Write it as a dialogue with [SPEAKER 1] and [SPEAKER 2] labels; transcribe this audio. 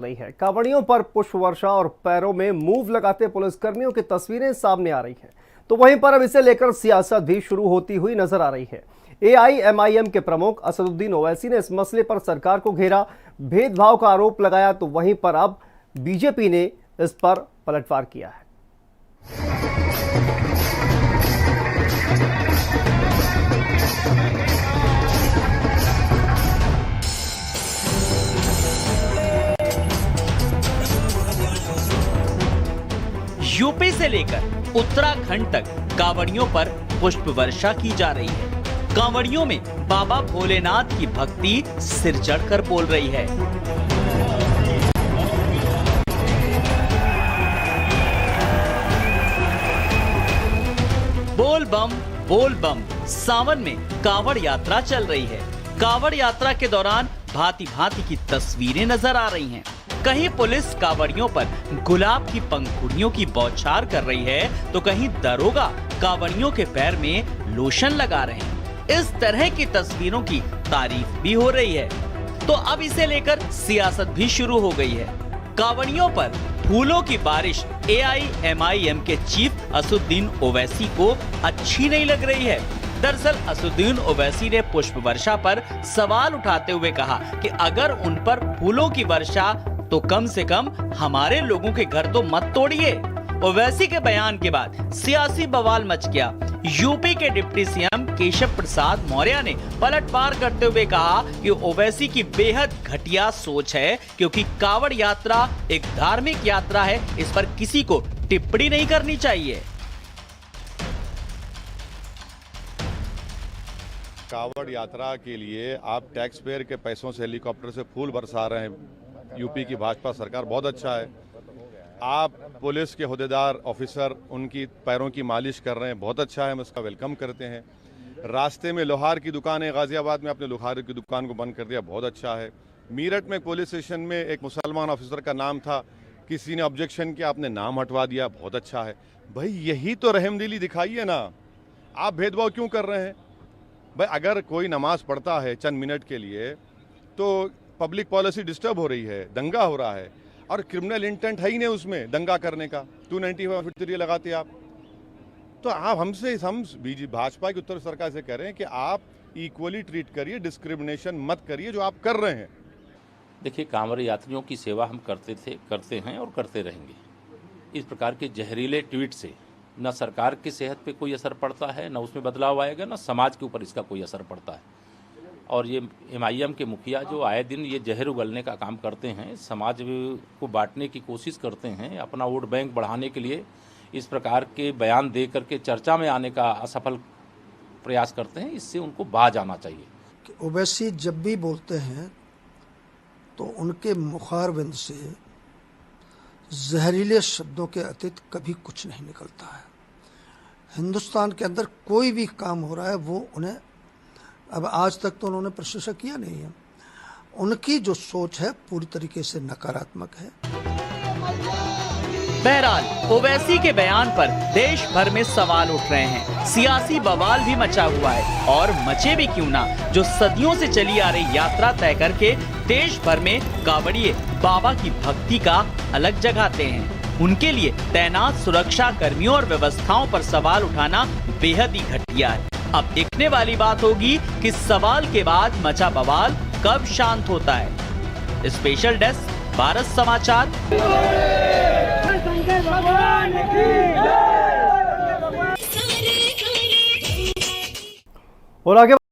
[SPEAKER 1] रही है। कांवड़ियों पर पुष्प वर्षा और पैरों में मूव लगाते पुलिसकर्मियों की तस्वीरें सामने आ रही हैं। तो वहीं पर अब इसे लेकर सियासत भी शुरू होती हुई नजर आ रही है। एआईएमआईएम के प्रमुख असदुद्दीन ओवैसी ने इस मसले पर सरकार को घेरा, भेदभाव का आरोप लगाया। तो वहीं पर अब बीजेपी ने इस पर पलटवार किया है।
[SPEAKER 2] यूपी से लेकर उत्तराखंड तक कांवड़ियों पर पुष्प वर्षा की जा रही है। कांवड़ियों में बाबा भोलेनाथ की भक्ति सिर चढ़कर बोल रही है। बोल बम सावन में कांवड़ यात्रा चल रही है। कांवड़ यात्रा के दौरान भांति भांति की तस्वीरें नजर आ रही हैं। कहीं पुलिस कांवड़ियों पर गुलाब की पंखुड़ियों की बौछार कर रही है, तो कहीं दरोगा कांवड़ियों के पैर में लोशन लगा रहे हैं। इस तरह की तस्वीरों की तारीफ भी हो रही है। तो अब इसे लेकर सियासत भी शुरू हो गई है। कांवड़ियों पर फूलों की बारिश एआईएमआईएम के चीफ असदुद्दीन ओवैसी को अच्छी नहीं लग रही है। दरअसल असदुद्दीन ओवैसी ने पुष्प वर्षा पर सवाल उठाते हुए कहा कि अगर उन पर फूलों की वर्षा तो कम से कम हमारे लोगों के घर तो मत तोड़िए। ओवैसी के बयान के बाद सियासी बवाल मच गया। यूपी के डिप्टी सीएम केशव प्रसाद मौर्य ने पलटवार करते हुए कहा कि ओवैसी की बेहद घटिया सोच है, क्योंकि कांवड़ यात्रा एक धार्मिक यात्रा है, इस पर किसी को टिप्पणी नहीं करनी चाहिए।
[SPEAKER 3] कांवड़ यात्रा के लिए आप टैक्स पेयर के पैसों से हेलीकॉप्टर से फूल बरसा रहे हैं। यूपी की भाजपा सरकार बहुत अच्छा है। आप पुलिस के ओहदेदार ऑफिसर उनकी पैरों की मालिश कर रहे हैं, बहुत अच्छा है, हम इसका वेलकम करते हैं। रास्ते में लोहार की दुकान है, गाजियाबाद में आपने लोहार की दुकान को बंद कर दिया, बहुत अच्छा है। मीरठ में पुलिस स्टेशन में एक मुसलमान ऑफिसर का नाम था, किसी ने ऑब्जेक्शन किया, आपने नाम हटवा दिया, बहुत अच्छा है। भाई यही तो रहमदिली दिखाइए ना, आप भेदभाव क्यों कर रहे हैं? भाई अगर कोई नमाज पढ़ता है चंद मिनट के लिए तो पब्लिक पॉलिसी डिस्टर्ब हो रही है, दंगा हो रहा है, और क्रिमिनल इंटेंट है ही नहीं उसमें दंगा करने का। 295 लगाते आप, तो आप हम भाजपा की उत्तर सरकार से कह रहे हैं कि आप इक्वली ट्रीट करिए, डिस्क्रिमिनेशन मत करिए जो आप कर रहे हैं।
[SPEAKER 4] देखिए, कांवड़ यात्रियों की सेवा हम करते हैं और करते रहेंगे। इस प्रकार के जहरीले ट्वीट से न सरकार की सेहत पे कोई असर पड़ता है, न उसमें बदलाव आएगा, न समाज के ऊपर इसका कोई असर पड़ता है। और ये एमआईएम के मुखिया जो आए दिन ये जहर उगलने का काम करते हैं, समाज को बांटने की कोशिश करते हैं, अपना वोट बैंक बढ़ाने के लिए इस प्रकार के बयान दे करके चर्चा में आने का असफल प्रयास करते हैं, इससे उनको बाज आना चाहिए।
[SPEAKER 5] ओवैसी जब भी बोलते हैं तो उनके मुखारबिंद से जहरीले शब्दों के अतिरिक्त कभी कुछ नहीं निकलता है। हिंदुस्तान के अंदर कोई भी काम हो रहा है वो उन्हें, अब आज तक तो उन्होंने प्रशंसा किया नहीं है, उनकी जो सोच है पूरी तरीके से नकारात्मक है।
[SPEAKER 2] बहरहाल ओवैसी के बयान पर देश भर में सवाल उठ रहे हैं, सियासी बवाल भी मचा हुआ है, और मचे भी क्यों ना, जो सदियों से चली आ रही यात्रा तय करके देश भर में कांवड़िए बाबा की भक्ति का अलग जगाते हैं। उनके लिए तैनात सुरक्षा कर्मियों और व्यवस्थाओं पर सवाल उठाना बेहद ही घटिया है। अब देखने वाली बात होगी कि सवाल के बाद मचा बवाल कब शांत होता है। स्पेशल डेस्क, भारत समाचार।
[SPEAKER 1] और आगे